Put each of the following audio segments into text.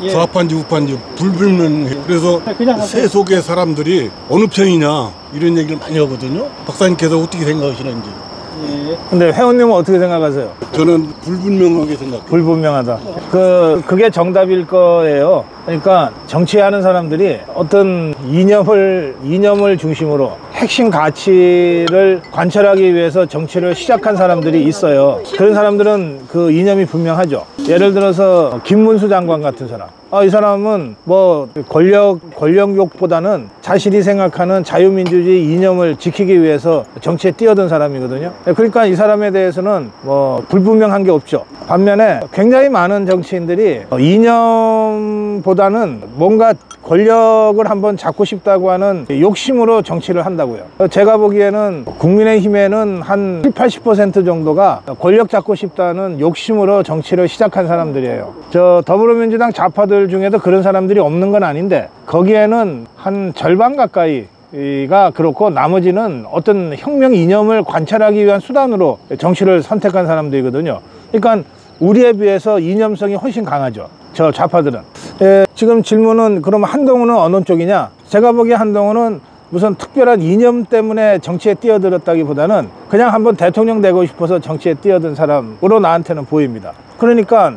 예. 좌파인지 우파인지 불분명해. 그래서 세속의 사람들이 어느 편이냐 이런 얘기를 많이 하거든요. 박사님께서 어떻게 생각하시는지. 예. 근데 회원님은 어떻게 생각하세요? 저는 불분명하게 생각해요. 불분명하다. 그게 정답일 거예요. 그러니까 정치하는 사람들이 어떤 이념을 중심으로 핵심 가치를 관철하기 위해서 정치를 시작한 사람들이 있어요. 그런 사람들은 그 이념이 분명하죠. 예를 들어서 김문수 장관 같은 사람. 이 사람은 뭐 권력욕보다는 자신이 생각하는 자유민주주의 이념을 지키기 위해서 정치에 뛰어든 사람이거든요. 그러니까 이 사람에 대해서는 뭐 불분명한 게 없죠. 반면에 굉장히 많은 정치인들이 이념보다는 뭔가 권력을 한번 잡고 싶다고 하는 욕심으로 정치를 한다고요. 제가 보기에는 국민의힘에는 한 70~80% 정도가 권력 잡고 싶다는 욕심으로 정치를 시작한 사람들이에요. 저 더불어민주당 좌파들 중에도 그런 사람들이 없는 건 아닌데 거기에는 한 절반 가까이가 그렇고 나머지는 어떤 혁명 이념을 관철하기 위한 수단으로 정치를 선택한 사람들이거든요. 그러니까 우리에 비해서 이념성이 훨씬 강하죠. 저 좌파들은. 지금 질문은 그러면 한동훈은 어느 쪽이냐? 제가 보기에 한동훈은 무슨 특별한 이념 때문에 정치에 뛰어들었다기보다는 그냥 한번 대통령 되고 싶어서 정치에 뛰어든 사람으로 나한테는 보입니다. 그러니까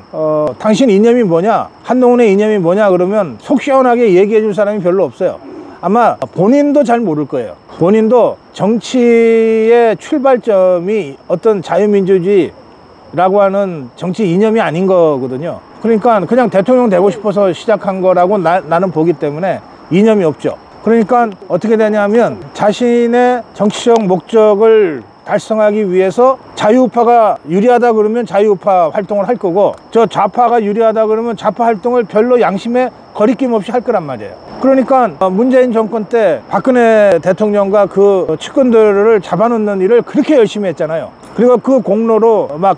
당신 이념이 뭐냐? 한동훈의 이념이 뭐냐? 그러면 속 시원하게 얘기해 줄 사람이 별로 없어요. 아마 본인도 잘 모를 거예요. 본인도 정치의 출발점이 어떤 자유민주주의라고 하는 정치 이념이 아닌 거거든요. 그러니까 그냥 대통령 되고 싶어서 시작한 거라고 나는 보기 때문에 이념이 없죠. 그러니까 어떻게 되냐면 자신의 정치적 목적을 달성하기 위해서 자유우파가 유리하다 그러면 자유우파 활동을 할 거고 저 좌파가 유리하다 그러면 좌파 활동을 별로 양심에 거리낌 없이 할 거란 말이에요. 그러니까 문재인 정권 때 박근혜 대통령과 그 측근들을 잡아놓는 일을 그렇게 열심히 했잖아요. 그리고 그 공로로 막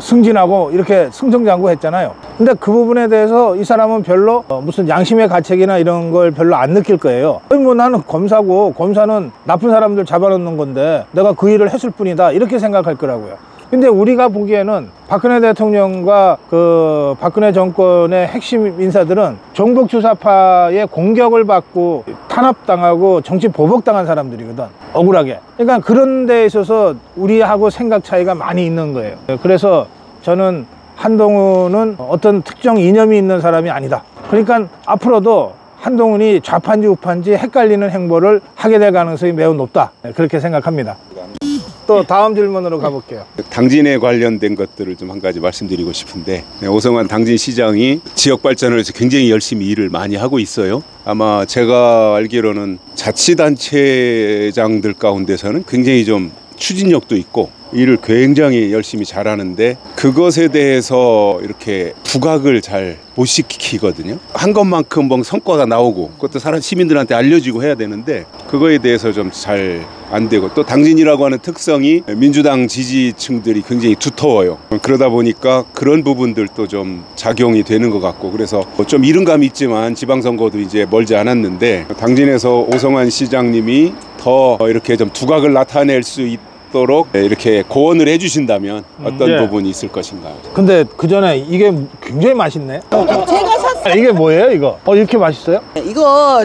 승진하고 이렇게 승승장구 했잖아요. 근데 그 부분에 대해서 이 사람은 별로 무슨 양심의 가책이나 이런 걸 별로 안 느낄 거예요. 뭐 나는 검사고 검사는 나쁜 사람들 잡아놓는 건데 내가 그 일을 했을 뿐이다 이렇게 생각할 거라고요. 근데 우리가 보기에는 박근혜 대통령과 그 박근혜 정권의 핵심 인사들은 종북주사파의 공격을 받고 탄압당하고 정치 보복당한 사람들이거든. 억울하게. 그러니까 그런 데 있어서 우리하고 생각 차이가 많이 있는 거예요. 그래서 저는 한동훈은 어떤 특정 이념이 있는 사람이 아니다. 그러니까 앞으로도 한동훈이 좌파인지 우파인지 헷갈리는 행보를 하게 될 가능성이 매우 높다. 그렇게 생각합니다. 또 다음 질문으로 가볼게요. 당진에 관련된 것들을 좀 한 가지 말씀드리고 싶은데 오성환 당진시장이 지역 발전을 위해서 굉장히 열심히 일을 많이 하고 있어요. 아마 제가 알기로는 자치단체장들 가운데서는 굉장히 좀 추진력도 있고 일을 굉장히 열심히 잘하는데 그것에 대해서 이렇게 부각을 잘 못 시키거든요. 한 것만큼 뭐 성과가 나오고 그것도 사람 시민들한테 알려지고 해야 되는데 그거에 대해서 좀 잘 안 되고 또 당진이라고 하는 특성이 민주당 지지층들이 굉장히 두터워요. 그러다 보니까 그런 부분들도 좀 작용이 되는 것 같고 그래서 좀 이른감이 있지만 지방선거도 이제 멀지 않았는데 당진에서 오성환 시장님이 더 이렇게 좀 두각을 나타낼 수 있도록 이렇게 고언을 해주신다면 어떤 부분이 있을 것인가. 근데 그 전에 이게 굉장히 맛있네. 제가 샀어요. 이게 뭐예요 이거? 이렇게 맛있어요? 이거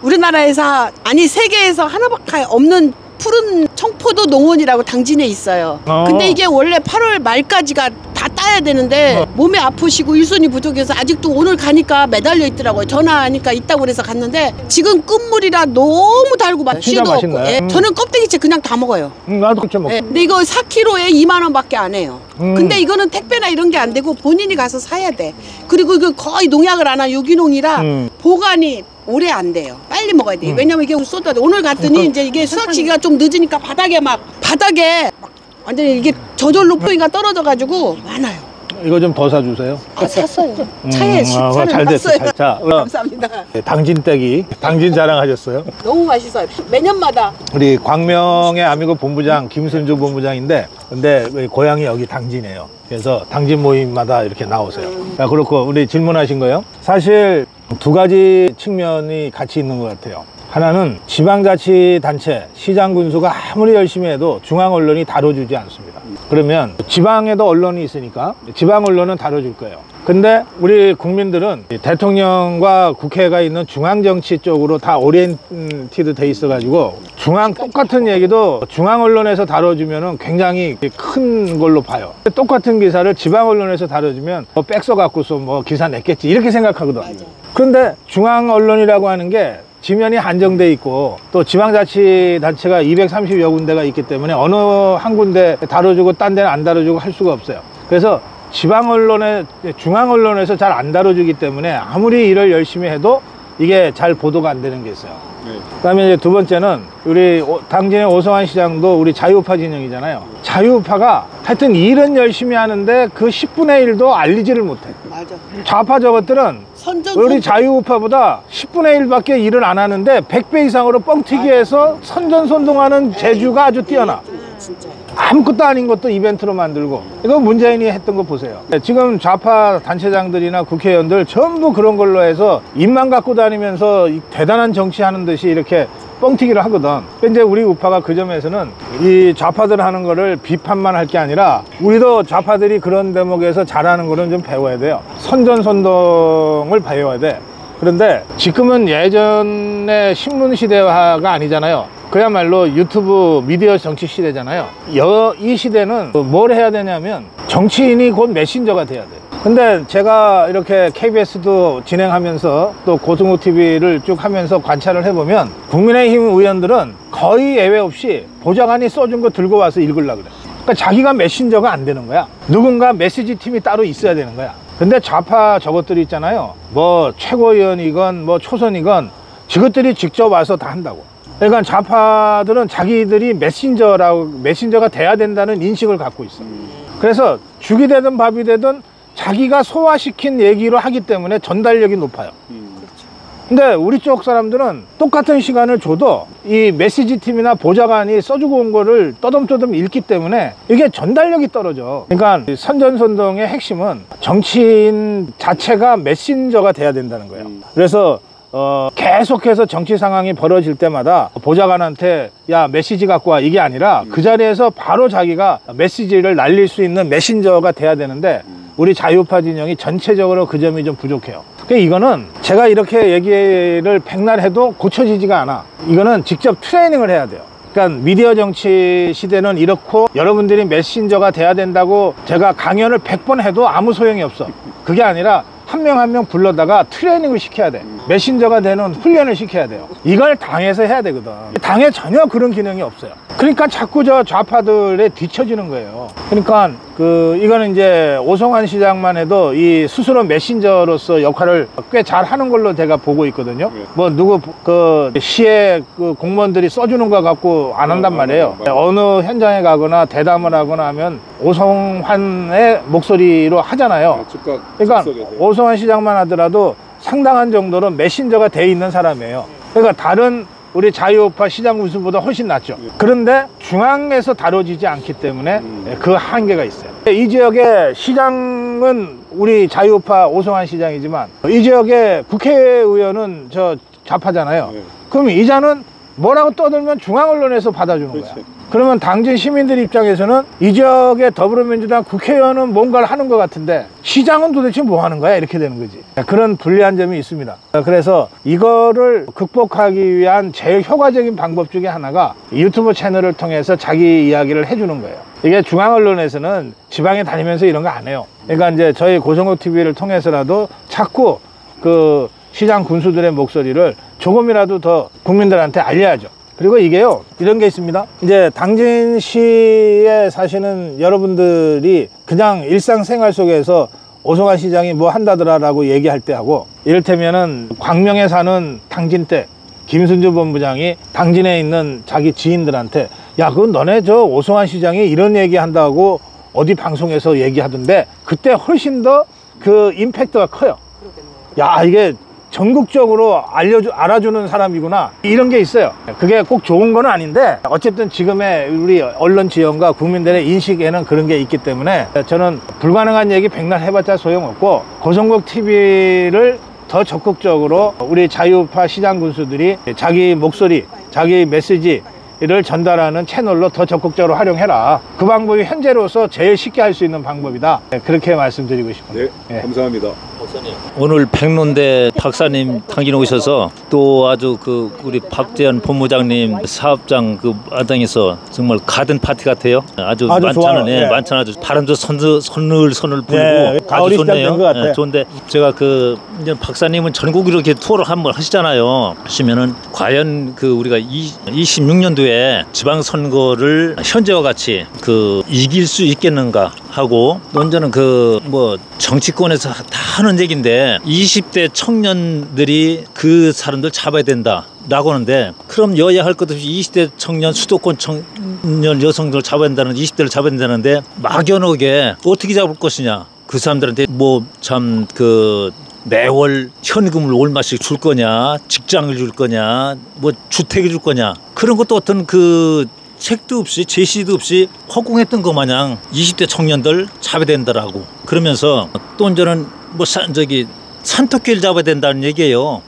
우리나라에서 아니 세계에서 하나밖에 없는 푸른 청포도 농원이라고 당진에 있어요. 근데 이게 원래 8월 말까지가 다 따야 되는데 몸이 아프시고 일손이 부족해서 아직도 오늘 가니까 매달려 있더라고요. 전화하니까 있다고 그래서 갔는데 지금 끝물이라 너무 달고 맛이도 없고 저는 껍데기째 그냥 다 먹어요. 나도 그렇게 먹어. 근데 이거 4kg에 2만 원밖에 안 해요. 근데 이거는 택배나 이런 게 안 되고 본인이 가서 사야 돼. 그리고 이거 거의 농약을 안 한 유기농이라 보관이 오래 안 돼요. 빨리 먹어야 돼. 왜냐면 이게 쏟아져. 오늘 갔더니 이제 이게 수확 시기가 좀 늦으니까 바닥에 완전히 이게 저절로 포기가 떨어져가지고 많아요. 이거 좀 더 사주세요. 샀어요. 차에 잘 됐어. 자, 감사합니다. 당진떼기, 당진 자랑하셨어요. 너무 맛있어요. 매년마다. 우리 광명의 아미고 본부장 김순주 본부장인데, 근데 고향이 여기 당진이에요. 그래서 당진 모임마다 이렇게 나오세요. 자, 그렇고 우리 질문하신 거예요. 사실 두 가지 측면이 같이 있는 것 같아요. 하나는 지방자치단체, 시장 군수가 아무리 열심히 해도 중앙 언론이 다뤄주지 않습니다. 그러면 지방에도 언론이 있으니까 지방 언론은 다뤄줄 거예요. 근데 우리 국민들은 대통령과 국회가 있는 중앙정치 쪽으로 다 오리엔티드 돼 있어가지고 중앙 똑같은 얘기도 중앙 언론에서 다뤄주면 굉장히 큰 걸로 봐요. 똑같은 기사를 지방 언론에서 다뤄주면 뭐 백서 갖고서 뭐 기사 냈겠지 이렇게 생각하거든. 그런데 중앙 언론이라고 하는 게 지면이 한정돼 있고 또 지방자치단체가 230여 군데가 있기 때문에 어느 한 군데 다뤄주고 딴 데는 안 다뤄주고 할 수가 없어요. 그래서 지방 언론에 중앙 언론에서 잘 안 다뤄주기 때문에 아무리 일을 열심히 해도 이게 잘 보도가 안 되는 게 있어요. 그다음에 이제 두 번째는 우리 당진의 오성환 시장도 우리 자유우파 진영이잖아요. 자유우파가 하여튼 일은 열심히 하는데 그 10분의 1도 알리지를 못해. 맞아. 좌파 저것들은 우리 자유우파보다 10분의 1밖에 일을 안 하는데 100배 이상으로 뻥튀기해서 선전선동하는 재주가 아주 뛰어나. 진짜. 아무것도 아닌 것도 이벤트로 만들고. 이거 문재인이 했던 거 보세요. 지금 좌파 단체장들이나 국회의원들 전부 그런 걸로 해서 입만 갖고 다니면서 대단한 정치하는 듯이 이렇게 뻥튀기를 하거든. 근데 우리 우파가 그 점에서는 이 좌파들 하는 거를 비판만 할 게 아니라 우리도 좌파들이 그런 대목에서 잘하는 거는 좀 배워야 돼요. 선전선동을 배워야 돼. 그런데 지금은 예전의 신문 시대화가 아니잖아요. 그야말로 유튜브 미디어 정치 시대잖아요. 이 시대는 뭘 해야 되냐면 정치인이 곧 메신저가 돼야 돼요. 근데 제가 이렇게 KBS도 진행하면서 또 고승우 TV를 쭉 하면서 관찰을 해보면 국민의힘 의원들은 거의 예외 없이 보좌관이 써준 거 들고 와서 읽으려고 그래. 그러니까 자기가 메신저가 안 되는 거야. 누군가 메시지 팀이 따로 있어야 되는 거야. 근데 좌파 저것들이 있잖아요. 뭐 최고위원이건 뭐 초선이건 저것들이 직접 와서 다 한다고. 그러니까 좌파들은 자기들이 메신저가 돼야 된다는 인식을 갖고 있어. 그래서 죽이 되든 밥이 되든 자기가 소화시킨 얘기로 하기 때문에 전달력이 높아요. 근데 우리 쪽 사람들은 똑같은 시간을 줘도 이 메시지 팀이나 보좌관이 써주고 온 거를 떠듬떠듬 읽기 때문에 이게 전달력이 떨어져. 그러니까 선전선동의 핵심은 정치인 자체가 메신저가 돼야 된다는 거예요. 그래서 계속해서 정치 상황이 벌어질 때마다 보좌관한테 야 메시지 갖고 와 이게 아니라 그 자리에서 바로 자기가 메시지를 날릴 수 있는 메신저가 돼야 되는데 우리 자유파 진영이 전체적으로 그 점이 좀 부족해요. 그러니까 이거는 제가 이렇게 얘기를 백날 해도 고쳐지지가 않아. 이거는 직접 트레이닝을 해야 돼요. 그러니까 미디어 정치 시대는 이렇고 여러분들이 메신저가 돼야 된다고 제가 강연을 100번 해도 아무 소용이 없어. 그게 아니라 한 명 한 명 불러다가 트레이닝을 시켜야 돼. 메신저가 되는 훈련을 시켜야 돼요. 이걸 당에서 해야 되거든. 당에 전혀 그런 기능이 없어요. 그러니까 자꾸 저 좌파들에 뒤처지는 거예요. 그러니까 이거는 이제 오성환 시장만 해도 이 스스로 메신저로서 역할을 꽤 잘 하는 걸로 제가 보고 있거든요. 뭐 누구 시의 공무원들이 써주는 거 갖고 안 한단 말이에요. 어느 현장에 가거나 대담을 하거나 하면 오성환의 목소리로 하잖아요. 그러니까 오성환 시장만 하더라도 상당한 정도로 메신저가 돼 있는 사람이에요. 그러니까 다른 우리 자유우파 시장 군수보다 훨씬 낫죠. 그런데 중앙에서 다뤄지지 않기 때문에 그 한계가 있어요. 이 지역의 시장은 우리 자유우파 오성환 시장이지만 이 지역의 국회의원은 저 좌파잖아요. 그럼 이자는 뭐라고 떠들면 중앙 언론에서 받아주는 거야. 그러면 당진 시민들 입장에서는 이 지역의 더불어민주당 국회의원은 뭔가를 하는 것 같은데 시장은 도대체 뭐 하는 거야? 이렇게 되는 거지. 그런 불리한 점이 있습니다. 그래서 이거를 극복하기 위한 제일 효과적인 방법 중에 하나가 유튜브 채널을 통해서 자기 이야기를 해주는 거예요. 이게 중앙 언론에서는 지방에 다니면서 이런 거 안 해요. 그러니까 이제 저희 고성호 TV를 통해서라도 자꾸 그 시장 군수들의 목소리를 조금이라도 더 국민들한테 알려야죠. 그리고 이게요, 이런 게 있습니다. 이제 당진시에 사시는 여러분들이 그냥 일상생활 속에서 오성환 시장이 뭐 한다더라라고 얘기할 때 하고, 이를테면은 광명에 사는 당진댁 김순주 본부장이 당진에 있는 자기 지인들한테 야, 그건 너네 저 오성환 시장이 이런 얘기 한다고 어디 방송에서 얘기하던데, 그때 훨씬 더 그 임팩트가 커요. 야, 이게 전국적으로 알아주는 사람이구나, 이런 게 있어요. 그게 꼭 좋은 건 아닌데 어쨌든 지금의 우리 언론 지형과 국민들의 인식에는 그런 게 있기 때문에 저는 불가능한 얘기 백날 해봤자 소용없고, 고성국 TV를 더 적극적으로 우리 자유파 시장 군수들이 자기 목소리, 자기 메시지 이를 전달하는 채널로 더 적극적으로 활용해라. 그 방법이 현재로서 제일 쉽게 할 수 있는 방법이다. 네, 그렇게 말씀드리고 싶습니다. 네, 감사합니다. 오늘 백론대 박사님 당긴 오셔서 또 아주 그 우리 박재현 본부장님 사업장 그 마당에서 정말 가든 파티 같아요. 아주 만찬은 좋아요. 예, 네. 만찬 아주 바람도 선을 불고 네, 아주 가을이 시작된 좋네요. 것 같아요. 예, 좋은데 제가 그 이제 박사님은 전국으로 이렇게 투어를 한번 하시잖아요. 하시면은 과연 그 우리가 26년도에 지방선거를 현재와 같이 그 이길 수 있겠는가 하고 먼저는 그 뭐 정치권에서 다 하는 얘기인데 20대 청년들이 그 사람들 잡아야 된다. 라고 하는데 그럼 여야 할 것 없이 20대 청년 수도권 청년 여성들을 잡아야 된다는 20대를 잡아야 된다는데 막연하게 어떻게 잡을 것이냐 그 사람들한테 뭐 참 그 매월 현금을 얼마씩 줄 거냐 직장을 줄 거냐 뭐 주택을 줄 거냐 그런 것도 어떤 그 책도 없이 제시도 없이 허공했던 것 마냥 20대 청년들 잡아야 된다라고 그러면서 또 이제는 뭐 산토끼를 잡아야 된다는 얘기예요.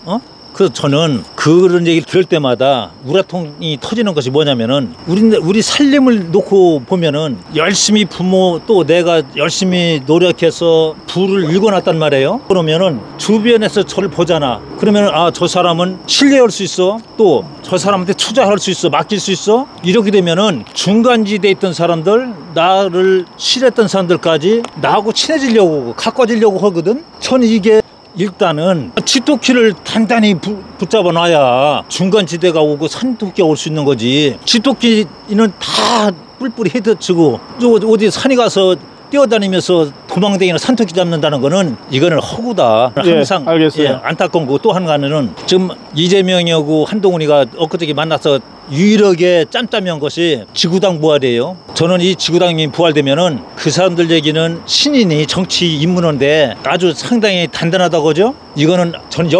그래서 저는 그런 얘기를 들을 때마다 우라통이 터지는 것이 뭐냐면은 우리 살림을 놓고 보면은 열심히 부모 또 내가 열심히 노력해서 부를 일궈놨단 말이에요. 그러면은 주변에서 저를 보잖아. 그러면은 아, 저 사람은 신뢰할 수 있어. 또 저 사람한테 투자할 수 있어. 맡길 수 있어. 이렇게 되면은 중간지대에 있던 사람들 나를 싫어했던 사람들까지 나하고 친해지려고 가까워지려고 하거든. 저는 이게 일단은 쥐토끼를 단단히 붙잡아 놔야 중간지대가 오고 산토끼가 올 수 있는 거지. 쥐토끼는 다 뿔뿔이 헤엄치고 어디 산에 가서 뛰어다니면서 도망다니는 산토끼 잡는다는 거는 이거는 허구다. 항상 예, 알겠어요. 예, 안타까운 거. 또 한 가지는 지금 이재명이하고 한동훈이가 엊그저께 만나서 유일하게 짬짬이한 것이 지구당 부활이에요. 저는 이 지구당이 부활되면은 그 사람들 얘기는 신인이 정치 입문인데 아주 상당히 단단하다고 하죠. 이거는 저는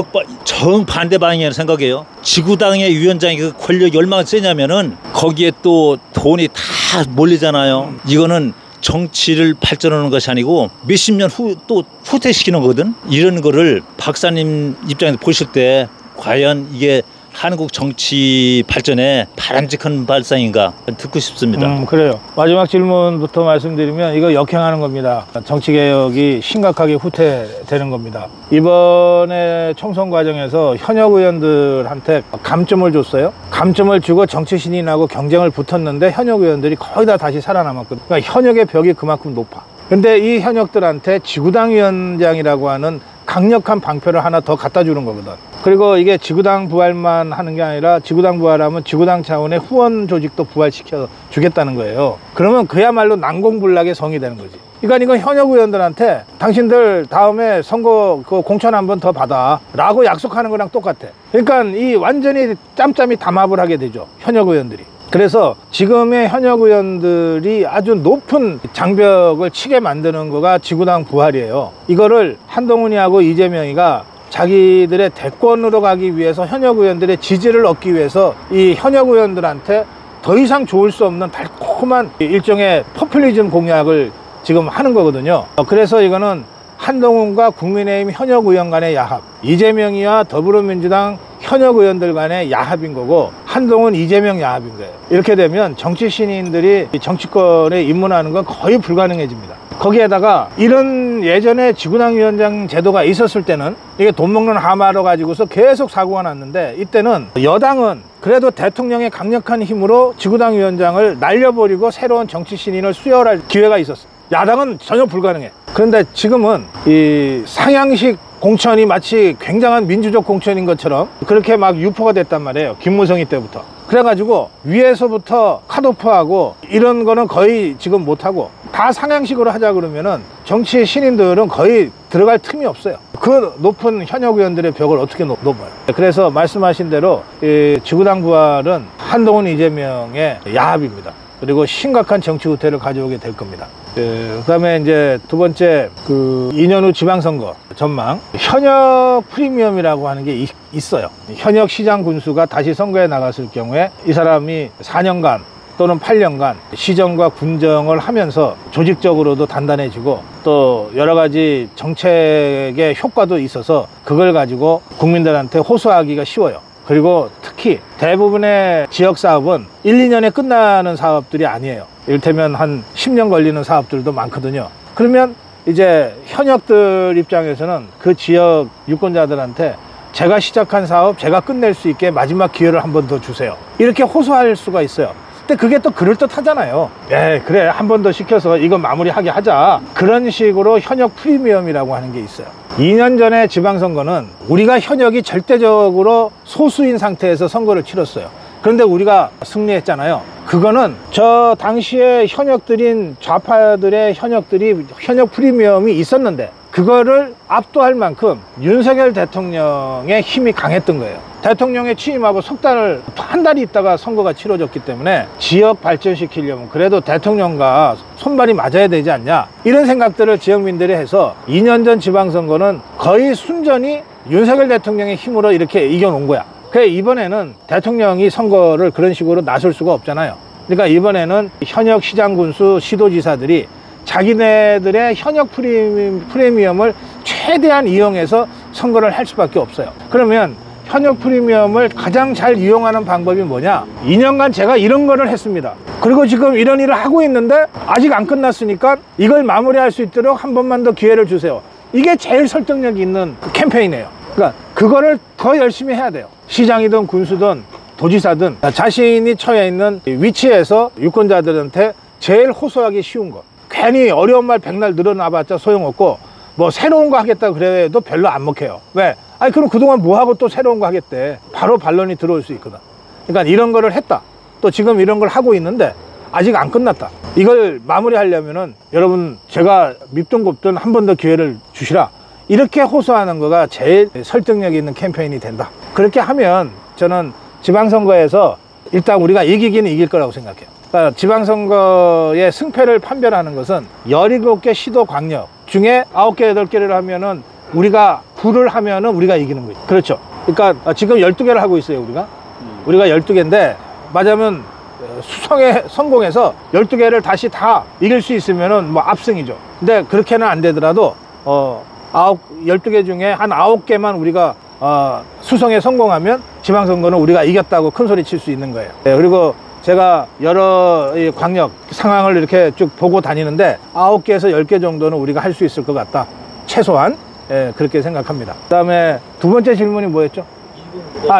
정반대 방향이라고 생각해요. 지구당의 위원장이 그 권력이 얼마나 세냐면은 거기에 또 돈이 다 몰리잖아요. 이거는 정치를 발전하는 것이 아니고 몇십 년 후 또 후퇴시키는 거거든. 이런 거를 박사님 입장에서 보실 때 과연 이게 한국 정치 발전에 바람직한 발상인가 듣고 싶습니다. 그래요. 마지막 질문부터 말씀드리면 이거 역행하는 겁니다. 정치개혁이 심각하게 후퇴되는 겁니다. 이번에 총선 과정에서 현역 의원들한테 감점을 줬어요. 감점을 주고 정치 신인하고 경쟁을 붙었는데 현역 의원들이 거의 다 다시 살아남았거든요. 그러니까 현역의 벽이 그만큼 높아. 근데 이 현역들한테 지구당 위원장이라고 하는 강력한 방표를 하나 더 갖다 주는 거거든. 그리고 이게 지구당 부활만 하는 게 아니라 지구당 부활하면 지구당 차원의 후원 조직도 부활시켜 주겠다는 거예요. 그러면 그야말로 난공불락의 성이 되는 거지. 그러니까 이거 현역 의원들한테 당신들 다음에 선거 그 공천 한 번 더 받아 라고 약속하는 거랑 똑같아. 그러니까 이 완전히 짬짬이 담합을 하게 되죠, 현역 의원들이. 그래서 지금의 현역 의원들이 아주 높은 장벽을 치게 만드는 거가 지구당 부활이에요. 이거를 한동훈이하고 이재명이가 자기들의 대권으로 가기 위해서 현역 의원들의 지지를 얻기 위해서 이 현역 의원들한테 더 이상 좋을 수 없는 달콤한 일종의 포퓰리즘 공약을 지금 하는 거거든요. 그래서 이거는 한동훈과 국민의힘 현역 의원 간의 야합, 이재명이와 더불어민주당 현역 의원들 간의 야합인 거고 한동훈 이재명 야합인 거예요. 이렇게 되면 정치 신인들이 정치권에 입문하는 건 거의 불가능해집니다. 거기에다가 이런 예전에 지구당 위원장 제도가 있었을 때는 이게 돈 먹는 하마로 가지고서 계속 사고가 났는데 이때는 여당은 그래도 대통령의 강력한 힘으로 지구당 위원장을 날려버리고 새로운 정치 신인을 수혈할 기회가 있었어요. 야당은 전혀 불가능해. 그런데 지금은 이 상향식 공천이 마치 굉장한 민주적 공천인 것처럼 그렇게 막 유포가 됐단 말이에요. 김무성이 때부터. 그래가지고 위에서부터 컷오프하고 이런 거는 거의 지금 못하고 다 상향식으로 하자 그러면은 정치 신인들은 거의 들어갈 틈이 없어요. 그 높은 현역 의원들의 벽을 어떻게 높아요. 그래서 말씀하신 대로 이 지구당 부활은 한동훈 이재명의 야합입니다. 그리고 심각한 정치 후퇴를 가져오게 될 겁니다. 그다음에 이제 두 번째 그 2년 후 지방선거 전망. 현역 프리미엄이라고 하는 게 있어요. 현역 시장 군수가 다시 선거에 나갔을 경우에 이 사람이 4년간 또는 8년간 시정과 군정을 하면서 조직적으로도 단단해지고 또 여러 가지 정책의 효과도 있어서 그걸 가지고 국민들한테 호소하기가 쉬워요. 그리고 특히 특히 대부분의 지역 사업은 1, 2년에 끝나는 사업들이 아니에요. 이를테면 한 10년 걸리는 사업들도 많거든요. 그러면 이제 현역들 입장에서는 그 지역 유권자들한테 제가 시작한 사업 제가 끝낼 수 있게 마지막 기회를 한 번 더 주세요, 이렇게 호소할 수가 있어요. 근데 그게 또 그럴듯하잖아요. 그래 한 번 더 시켜서 이거 마무리하게 하자, 그런 식으로 현역 프리미엄이라고 하는 게 있어요. 2년 전에 지방선거는 우리가 현역이 절대적으로 소수인 상태에서 선거를 치렀어요. 그런데 우리가 승리했잖아요. 그거는 저 당시에 현역들인 좌파들의 현역들이 현역 프리미엄이 있었는데 그거를 압도할 만큼 윤석열 대통령의 힘이 강했던 거예요. 대통령의 취임하고 석 달을, 한 달이 있다가 선거가 치러졌기 때문에 지역 발전시키려면 그래도 대통령과 손발이 맞아야 되지 않냐, 이런 생각들을 지역민들이 해서 2년 전 지방선거는 거의 순전히 윤석열 대통령의 힘으로 이렇게 이겨놓은 거야. 그래 이번에는 대통령이 선거를 그런 식으로 나설 수가 없잖아요. 그러니까 이번에는 현역 시장 군수 시도지사들이 자기네들의 현역 프리미엄을 최대한 이용해서 선거를 할 수밖에 없어요. 그러면 현역 프리미엄을 가장 잘 이용하는 방법이 뭐냐, 2년간 제가 이런 거를 했습니다, 그리고 지금 이런 일을 하고 있는데 아직 안 끝났으니까 이걸 마무리할 수 있도록 한 번만 더 기회를 주세요. 이게 제일 설득력이 있는 캠페인이에요. 그러니까 그거를 더 열심히 해야 돼요. 시장이든 군수든 도지사든 자신이 처해 있는 위치에서 유권자들한테 제일 호소하기 쉬운 거, 괜히 어려운 말 백날 늘어나봤자 소용없고 뭐 새로운 거 하겠다 그래도 별로 안 먹혀요. 왜? 아니 그럼 그동안 뭐 하고 또 새로운 거 하겠대, 바로 반론이 들어올 수 있거든. 그러니까 이런 거를 했다, 또 지금 이런 걸 하고 있는데 아직 안 끝났다, 이걸 마무리하려면은 여러분 제가 밉든 곱든 한 번 더 기회를 주시라, 이렇게 호소하는 거가 제일 설득력 있는 캠페인이 된다. 그렇게 하면 저는 지방선거에서 일단 우리가 이기기는 이길 거라고 생각해요. 그러니까 지방선거의 승패를 판별하는 것은 17개 시도 광역 중에 9개, 8개를 하면은 우리가 9를 하면은 우리가 이기는 거죠. 그렇죠. 그러니까 지금 12개를 하고 있어요, 우리가 12개인데 맞으면 수성에 성공해서 12개를 다시 다 이길 수 있으면은 뭐 압승이죠. 근데 그렇게는 안 되더라도 12개 중에 한 9개만 우리가 수성에 성공하면 지방선거는 우리가 이겼다고 큰 소리 칠 수 있는 거예요. 그리고 제가 여러 광역 상황을 이렇게 쭉 보고 다니는데 9개에서 10개 정도는 우리가 할 수 있을 것 같다, 최소한. 그렇게 생각합니다. 그 다음에 두 번째 질문이 뭐였죠?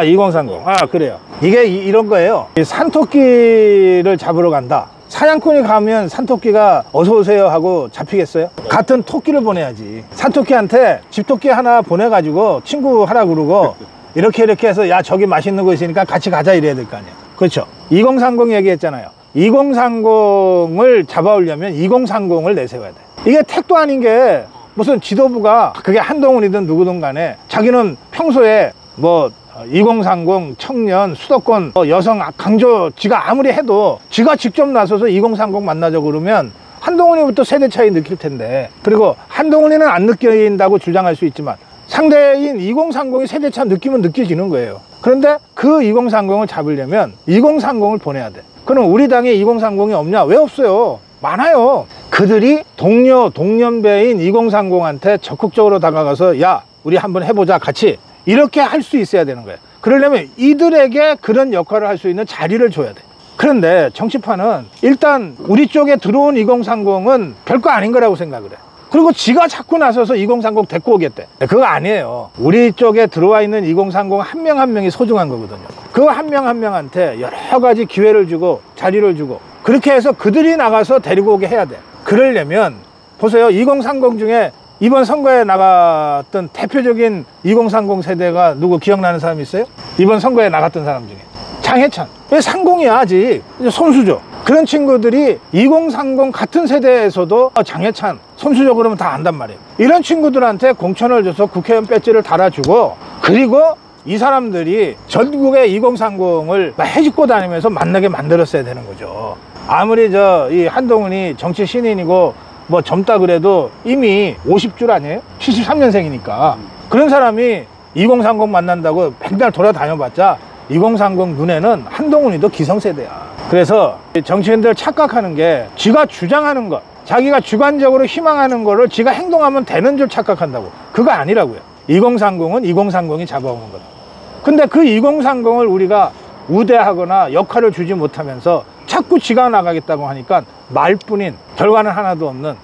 2030. 그래요. 이게 이런 거예요. 산토끼를 잡으러 간다. 사냥꾼이 가면 산토끼가 어서 오세요 하고 잡히겠어요? 같은 토끼를 보내야지. 산토끼한테 집토끼 하나 보내가지고 친구 하라 그러고 이렇게 해서 야 저기 맛있는 거 있으니까 같이 가자 이래야 될 거 아니에요. 그렇죠. 2030 얘기했잖아요. 2030을 잡아오려면 2030을 내세워야 돼. 이게 택도 아닌 게 무슨 지도부가 그게 한동훈이든 누구든 간에 자기는 평소에 뭐 2030 청년 수도권 여성 강조 지가 아무리 해도 지가 직접 나서서 2030 만나자 그러면 한동훈이부터 세대 차이 느낄 텐데, 그리고 한동훈이는 안 느낀다고 주장할 수 있지만 상대인 2030이 세대 차 느끼면 느껴지는 거예요. 그런데 그 2030을 잡으려면 2030을 보내야 돼. 그럼 우리 당에 2030이 없냐? 왜 없어요? 많아요. 그들이 동년배인 2030한테 적극적으로 다가가서 야 우리 한번 해보자 같이, 이렇게 할 수 있어야 되는 거예요. 그러려면 이들에게 그런 역할을 할 수 있는 자리를 줘야 돼. 그런데 정치판은 일단 우리 쪽에 들어온 2030은 별거 아닌 거라고 생각을 해. 그리고 지가 자꾸 나서서 2030 데리고 오겠대. 그거 아니에요. 우리 쪽에 들어와 있는 2030 한 명 한 명이 소중한 거거든요. 그 한 명 한 명한테 여러 가지 기회를 주고 자리를 주고 그렇게 해서 그들이 나가서 데리고 오게 해야 돼. 그러려면 보세요. 2030 중에 이번 선거에 나갔던 대표적인 2030 세대가 누구 기억나는 사람 있어요? 이번 선거에 나갔던 사람 중에 장해찬. 왜 상공이야 아직, 손수죠. 그런 친구들이 2030 같은 세대에서도 장해찬, 손수죠 그러면 다 안단 말이에요. 이런 친구들한테 공천을 줘서 국회의원 배지를 달아주고, 그리고 이 사람들이 전국의 2030을 해집고 다니면서 만나게 만들었어야 되는 거죠. 아무리 이 한동훈이 정치 신인이고 뭐 젊다 그래도 이미 50줄 아니에요? 73년생이니까. 그런 사람이 2030 만난다고 백날 돌아다녀봤자 2030 눈에는 한동훈이도 기성세대야. 그래서 정치인들 착각하는 게 지가 주장하는 것, 자기가 주관적으로 희망하는 거를 지가 행동하면 되는 줄 착각한다고. 그거 아니라고요. 2030은 2030이 잡아오는 거다. 근데 그 2030을 우리가 우대하거나 역할을 주지 못하면서 자꾸 지가 나가겠다고 하니까 말뿐인 결과는 하나도 없는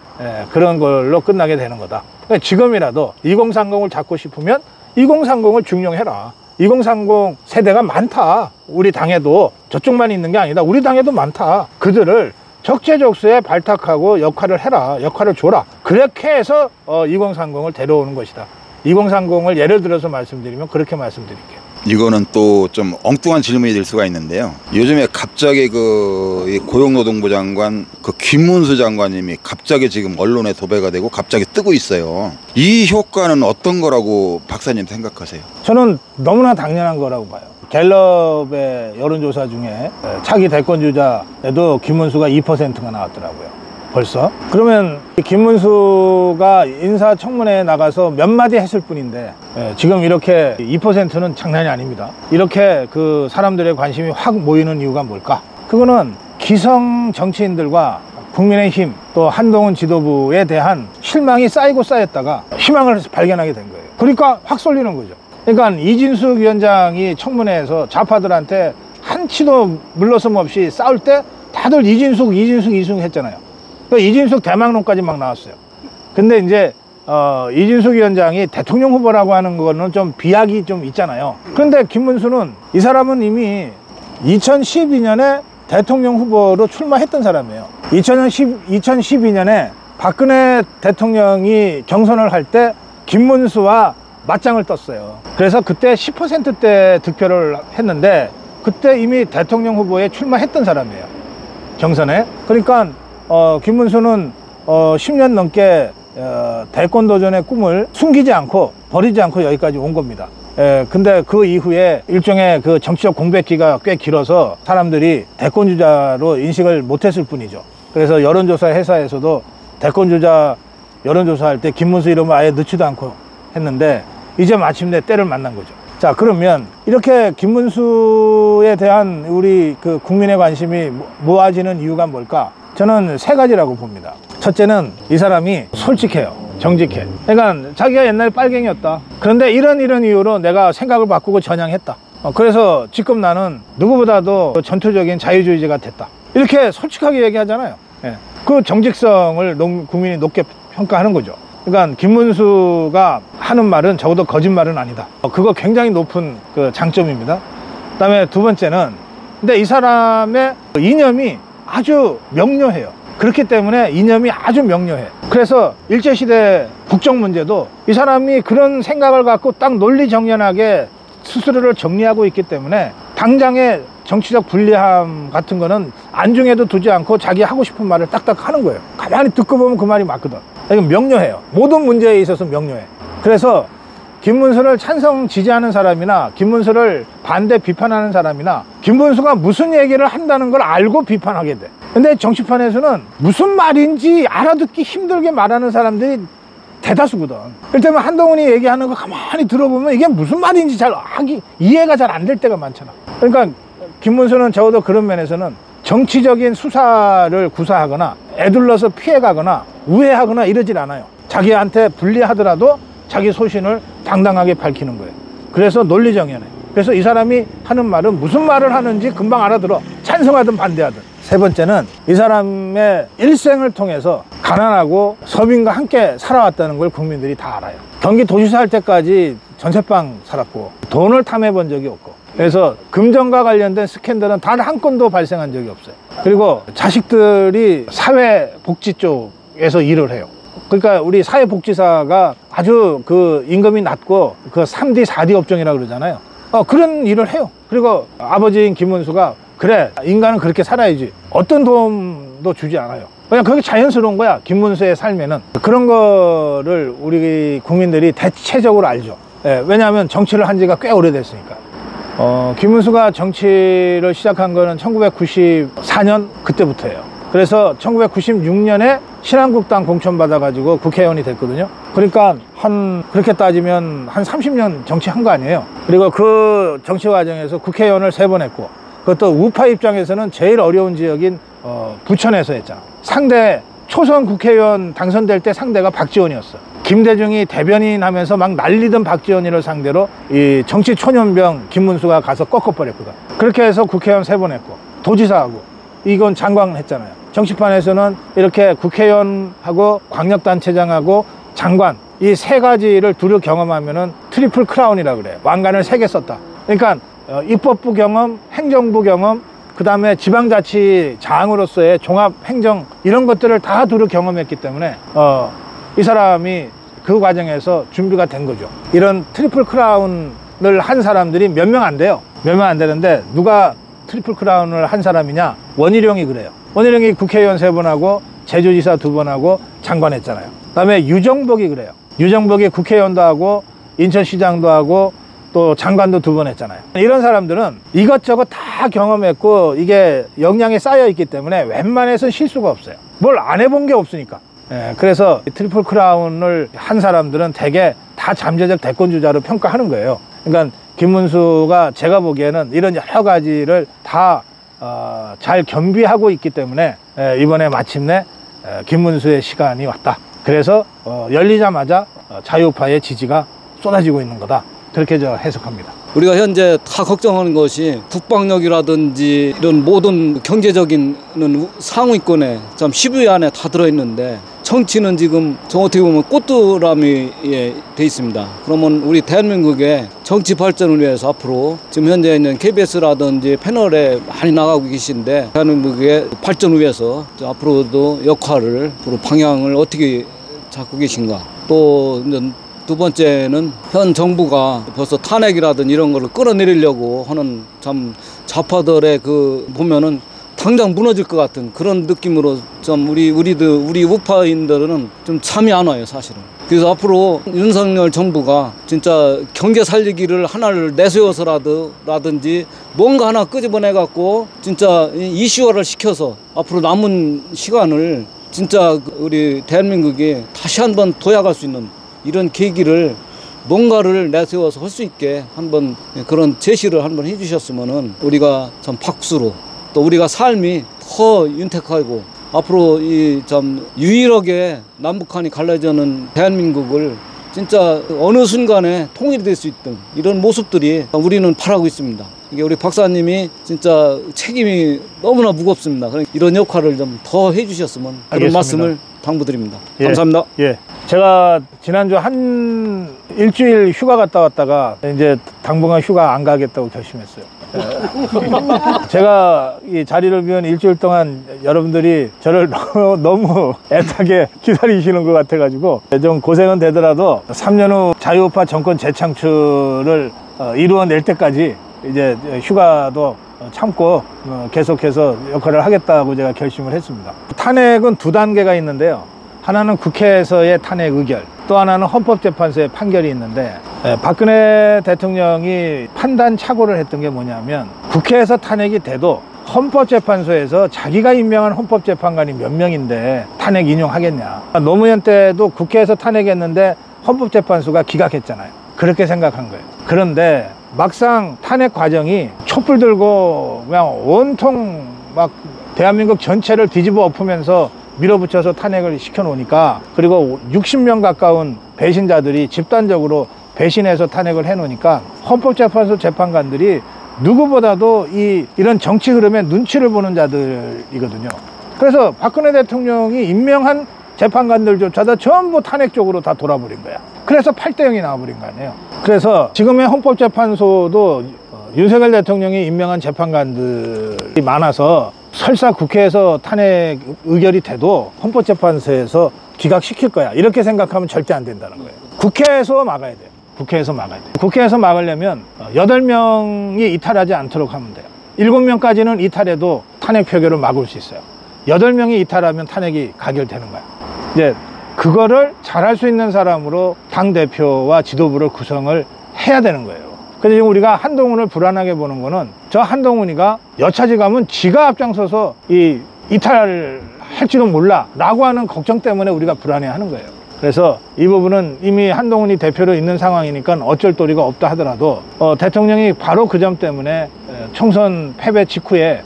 그런 걸로 끝나게 되는 거다. 그러니까 지금이라도 2030을 잡고 싶으면 2030을 중용해라. 2030 세대가 많다. 우리 당에도 저쪽만 있는 게 아니다. 우리 당에도 많다. 그들을 적재적소에 발탁하고 역할을 해라. 역할을 줘라. 그렇게 해서 2030을 데려오는 것이다. 2030을 예를 들어서 말씀드리면 그렇게 말씀드릴게요. 이거는 또 좀 엉뚱한 질문이 될 수가 있는데요. 요즘에 갑자기 이 고용노동부 장관 김문수 장관님이 갑자기 지금 언론에 도배가 되고 갑자기 뜨고 있어요. 이 효과는 어떤 거라고 박사님 생각하세요? 저는 너무나 당연한 거라고 봐요. 갤럽의 여론조사 중에 차기 대권주자에도 김문수가 2%가 나왔더라고요. 벌써. 그러면 김문수가 인사청문회에 나가서 몇 마디 했을 뿐인데 지금 이렇게 2%는 장난이 아닙니다. 이렇게 그 사람들의 관심이 확 모이는 이유가 뭘까? 그거는 기성 정치인들과 국민의힘 또 한동훈 지도부에 대한 실망이 쌓이고 쌓였다가 희망을 발견하게 된 거예요. 그러니까 확 쏠리는 거죠. 그러니까 이진숙 위원장이 청문회에서 좌파들한테 한치도 물러섬 없이 싸울 때 다들 이진숙 했잖아요. 그러니까 이진숙 대망론까지 막 나왔어요. 근데 이제 이진숙 위원장이 대통령 후보라고 하는 거는 좀 비약이 좀 있잖아요. 그런데 김문수는 이 사람은 이미 2012년에 대통령 후보로 출마했던 사람이에요. 2012년에 박근혜 대통령이 경선을 할 때 김문수와 맞짱을 떴어요. 그래서 그때 10%대 득표를 했는데 그때 이미 대통령 후보에 출마했던 사람이에요. 경선에. 그러니까 김문수는 10년 넘게 대권 도전의 꿈을 숨기지 않고 버리지 않고 여기까지 온 겁니다. 근데 그 이후에 일종의 그 정치적 공백기가 꽤 길어서 사람들이 대권주자로 인식을 못했을 뿐이죠. 그래서 여론조사 회사에서도 대권주자 여론조사할 때 김문수 이름을 아예 넣지도 않고 했는데 이제 마침내 때를 만난 거죠. 자, 그러면 이렇게 김문수에 대한 우리 그 국민의 관심이 모아지는 이유가 뭘까? 저는 세 가지라고 봅니다. 첫째는 이 사람이 솔직해요. 정직해. 그러니까 자기가 옛날에 빨갱이였다. 그런데 이런 이유로 내가 생각을 바꾸고 전향했다. 그래서 지금 나는 누구보다도 전투적인 자유주의자가 됐다. 이렇게 솔직하게 얘기하잖아요. 그 정직성을 국민이 높게 평가하는 거죠. 그러니까 김문수가 하는 말은 적어도 거짓말은 아니다. 그거 굉장히 높은 그 장점입니다. 그다음에 두 번째는 근데 이 사람의 이념이 아주 명료해요. 그렇기 때문에 이념이 아주 명료해. 그래서 일제시대 국정 문제도 이 사람이 그런 생각을 갖고 딱 논리정연하게 스스로를 정리하고 있기 때문에 당장의 정치적 불리함 같은 거는 안중에도 두지 않고 자기 하고 싶은 말을 딱딱 하는 거예요. 가만히 듣고 보면 그 말이 맞거든. 이건 명료해요. 모든 문제에 있어서 명료해. 그래서 김문수를 찬성 지지하는 사람이나 김문수를 반대 비판하는 사람이나 김문수가 무슨 얘기를 한다는 걸 알고 비판하게 돼. 근데 정치판에서는 무슨 말인지 알아듣기 힘들게 말하는 사람들이 대다수거든. 그렇다면 한동훈이 얘기하는 거 가만히 들어보면 이게 무슨 말인지 잘 이해가 잘 안 될 때가 많잖아. 그러니까 김문수는 적어도 그런 면에서는 정치적인 수사를 구사하거나 애둘러서 피해가거나 우회하거나 이러질 않아요. 자기한테 불리하더라도 자기 소신을 당당하게 밝히는 거예요. 그래서 논리정연해. 그래서 이 사람이 하는 말은 무슨 말을 하는지 금방 알아들어. 찬성하든 반대하든. 세 번째는 이 사람의 일생을 통해서 가난하고 서민과 함께 살아왔다는 걸 국민들이 다 알아요. 경기도지사 할 때까지 전세방 살았고 돈을 탐해 본 적이 없고 그래서 금전과 관련된 스캔들은 단 한 건도 발생한 적이 없어요. 그리고 자식들이 사회복지 쪽에서 일을 해요. 그러니까 우리 사회복지사가 아주 그 임금이 낮고 그 3D, 4D 업종이라고 그러잖아요. 그런 일을 해요. 그리고 아버지인 김문수가 그래, 인간은 그렇게 살아야지. 어떤 도움도 주지 않아요. 그냥 그게 자연스러운 거야. 김문수의 삶에는. 그런 거를 우리 국민들이 대체적으로 알죠. 왜냐하면 정치를 한 지가 꽤 오래됐으니까. 김문수가 정치를 시작한 거는 1994년 그때부터예요. 그래서 1996년에 신한국당 공천받아가지고 국회의원이 됐거든요. 그러니까 그렇게 따지면 한 30년 정치한 거 아니에요. 그리고 그 정치 과정에서 국회의원을 3번 했고, 그것도 우파 입장에서는 제일 어려운 지역인 부천에서 했잖아. 초선 국회의원 당선될 때 상대가 박지원이었어. 김대중이 대변인 하면서 막 난리던 박지원이를 상대로 이 정치 초년병 김문수가 가서 꺾어버렸거든. 그렇게 해서 국회의원 3번 했고 도지사하고 이건 장관 했잖아요. 정치판에서는 이렇게 국회의원하고 광역단체장하고 장관 이 3가지를 두루 경험하면은 트리플 크라운이라고 그래요. 왕관을 3개 썼다. 그러니까 입법부 경험, 행정부 경험, 그 다음에 지방자치장으로서의 종합행정 이런 것들을 다 두루 경험했기 때문에 이 사람이 그 과정에서 준비가 된 거죠. 이런 트리플 크라운을 한 사람들이 몇 명 안 돼요. 몇 명 안 되는데 누가 트리플 크라운을 한 사람이냐? 원희룡이 그래요. 원희룡이 국회의원 3번 하고 제주지사 2번 하고 장관 했잖아요. 그 다음에 유정복이 그래요. 유정복이 국회의원도 하고 인천시장도 하고 또 장관도 2번 했잖아요. 이런 사람들은 이것저것 다 경험했고 이게 역량이 쌓여 있기 때문에 웬만해서는 실수가 없어요. 뭘 안 해본 게 없으니까. 그래서 트리플 크라운을 한 사람들은 대개 다 잠재적 대권주자로 평가하는 거예요. 그러니까 김문수가 제가 보기에는 이런 여러 가지를 다 잘 겸비하고 있기 때문에 이번에 마침내 김문수의 시간이 왔다. 그래서 열리자마자 자유파의 지지가 쏟아지고 있는 거다. 그렇게 저 해석합니다. 우리가 현재 다 걱정하는 것이 국방력이라든지 이런 모든 경제적인 상위권에 참 10위 안에 다 들어있는데 정치는 지금 어떻게 보면 꽃두라미에 돼 있습니다. 그러면 우리 대한민국의 정치 발전을 위해서 앞으로 지금 현재 있는 KBS라든지 패널에 많이 나가고 계신데 대한민국의 발전을 위해서 앞으로도 역할을, 앞으로 방향을 어떻게 잡고 계신가. 또 두 번째는 현 정부가 벌써 탄핵이라든 이런 거를 끌어내리려고 하는 참 좌파들의 보면은 당장 무너질 것 같은 그런 느낌으로 좀 우리 우파인들은 좀 잠이 안 와요, 사실은. 그래서 앞으로 윤석열 정부가 진짜 경제 살리기를 하나를 내세워서라든지 뭔가 하나 끄집어내 갖고 진짜 이슈화를 시켜서 앞으로 남은 시간을 진짜 우리 대한민국이 다시 한번 도약할 수 있는 이런 계기를 뭔가를 내세워서 할 수 있게 한번 그런 제시를 한번 해주셨으면은 우리가 참 박수로 또 우리가 삶이 더 윤택하고 앞으로 이 참 유일하게 남북한이 갈라지는 대한민국을 진짜 어느 순간에 통일이 될 수 있던 이런 모습들이 우리는 바라고 있습니다. 이게 우리 박사님이 진짜 책임이 너무나 무겁습니다. 이런 역할을 좀 더 해주셨으면 그런 알겠습니다. 말씀을 당부드립니다. 예. 감사합니다. 예. 제가 지난주 한 일주일 휴가 갔다 왔다가 이제 당분간 휴가 안 가겠다고 결심했어요. 제가 이 자리를 비운 일주일 동안 여러분들이 저를 너무 애타게 기다리시는 것 같아가지고 좀 고생은 되더라도 3년 후 자유우파 정권 재창출을 이루어낼 때까지 이제 휴가도 참고 계속해서 역할을 하겠다고 제가 결심을 했습니다. 탄핵은 2단계가 있는데요. 하나는 국회에서의 탄핵 의결, 또 하나는 헌법재판소의 판결이 있는데 박근혜 대통령이 판단 착오를 했던 게 뭐냐면 국회에서 탄핵이 돼도 헌법재판소에서 자기가 임명한 헌법재판관이 몇 명인데 탄핵 인용하겠냐. 노무현 때도 국회에서 탄핵했는데 헌법재판소가 기각했잖아요. 그렇게 생각한 거예요. 그런데 막상 탄핵 과정이 촛불 들고 그냥 온통 막 대한민국 전체를 뒤집어 엎으면서 밀어붙여서 탄핵을 시켜놓으니까, 그리고 60명 가까운 배신자들이 집단적으로 배신해서 탄핵을 해놓으니까 헌법재판소 재판관들이 누구보다도 이런 정치 흐름에 눈치를 보는 자들이거든요. 그래서 박근혜 대통령이 임명한 재판관들조차도 전부 탄핵 쪽으로 다 돌아버린 거야. 그래서 8대0이 나와버린 거 아니에요. 그래서 지금의 헌법재판소도 윤석열 대통령이 임명한 재판관들이 많아서 설사 국회에서 탄핵 의결이 돼도 헌법재판소에서 기각시킬 거야, 이렇게 생각하면 절대 안 된다는 거예요. 국회에서 막아야 돼요. 국회에서 막아야 돼요. 국회에서 막으려면 8명이 이탈하지 않도록 하면 돼요. 7명까지는 이탈해도 탄핵 표결을 막을 수 있어요. 8명이 이탈하면 탄핵이 가결되는 거야. 이제 그거를 잘할 수 있는 사람으로 당대표와 지도부를 구성을 해야 되는 거예요. 근데 지금 우리가 한동훈을 불안하게 보는 거는 저 한동훈이가 여차지 가면 지가 앞장서서 이탈할지도 몰라 라고 하는 걱정 때문에 우리가 불안해하는 거예요. 그래서 이 부분은 이미 한동훈이 대표로 있는 상황이니까 어쩔 도리가 없다 하더라도 대통령이 바로 그 점 때문에 총선 패배 직후에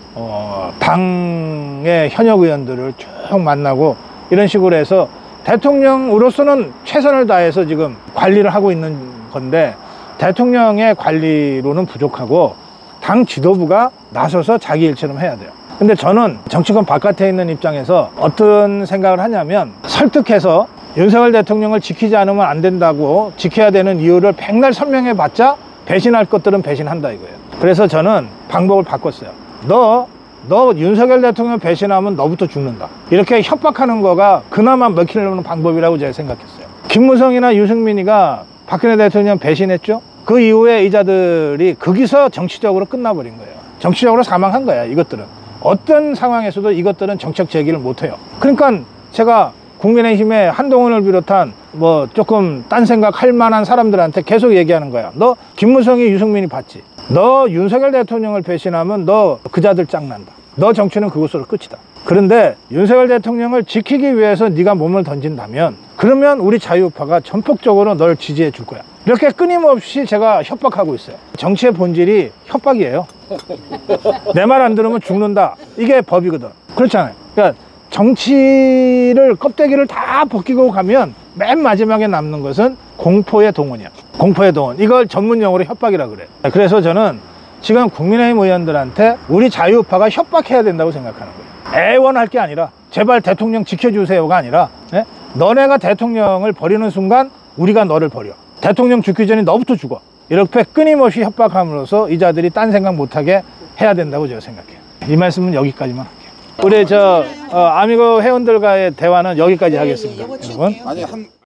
당의 현역 의원들을 쭉 만나고 이런 식으로 해서 대통령으로서는 최선을 다해서 지금 관리를 하고 있는 건데 대통령의 관리로는 부족하고 당 지도부가 나서서 자기 일처럼 해야 돼요. 근데 저는 정치권 바깥에 있는 입장에서 어떤 생각을 하냐면 설득해서 윤석열 대통령을 지키지 않으면 안 된다고 지켜야 되는 이유를 백날 설명해 봤자 배신할 것들은 배신한다 이거예요. 그래서 저는 방법을 바꿨어요. 너 윤석열 대통령 배신하면 너부터 죽는다. 이렇게 협박하는 거가 그나마 먹히려는 방법이라고 제가 생각했어요. 김무성이나 유승민이가 박근혜 대통령 배신했죠. 그 이후에 이자들이 거기서 정치적으로 끝나버린 거예요. 정치적으로 사망한 거야 이것들은. 어떤 상황에서도 이것들은 정책 제기를 못해요. 그러니까 제가 국민의힘의 한동훈을 비롯한 뭐 조금 딴 생각할 만한 사람들한테 계속 얘기하는 거야. 너 김무성이 유승민이 봤지. 너 윤석열 대통령을 배신하면 너 그자들 짱난다. 너 정치는 그것으로 끝이다. 그런데 윤석열 대통령을 지키기 위해서 네가 몸을 던진다면 그러면 우리 자유우파가 전폭적으로 널 지지해 줄 거야. 이렇게 끊임없이 제가 협박하고 있어요. 정치의 본질이 협박이에요. 내 말 안 들으면 죽는다. 이게 법이거든. 그렇잖아요. 그러니까 정치를 껍데기를 다 벗기고 가면 맨 마지막에 남는 것은 공포의 동원이야. 공포의 동원. 이걸 전문 용어로 협박이라 그래. 그래서 저는 지금 국민의힘 의원들한테 우리 자유우파가 협박해야 된다고 생각하는 거예요. 애원할 게 아니라 제발 대통령 지켜주세요가 아니라 너네가 대통령을 버리는 순간 우리가 너를 버려. 대통령 죽기 전에 너부터 죽어. 이렇게 끊임없이 협박함으로써 이 자들이 딴 생각 못하게 해야 된다고 제가 생각해요. 이 말씀은 여기까지만 할게요. 우리 아미고 회원들과의 대화는 여기까지 하겠습니다. 여러분. 아니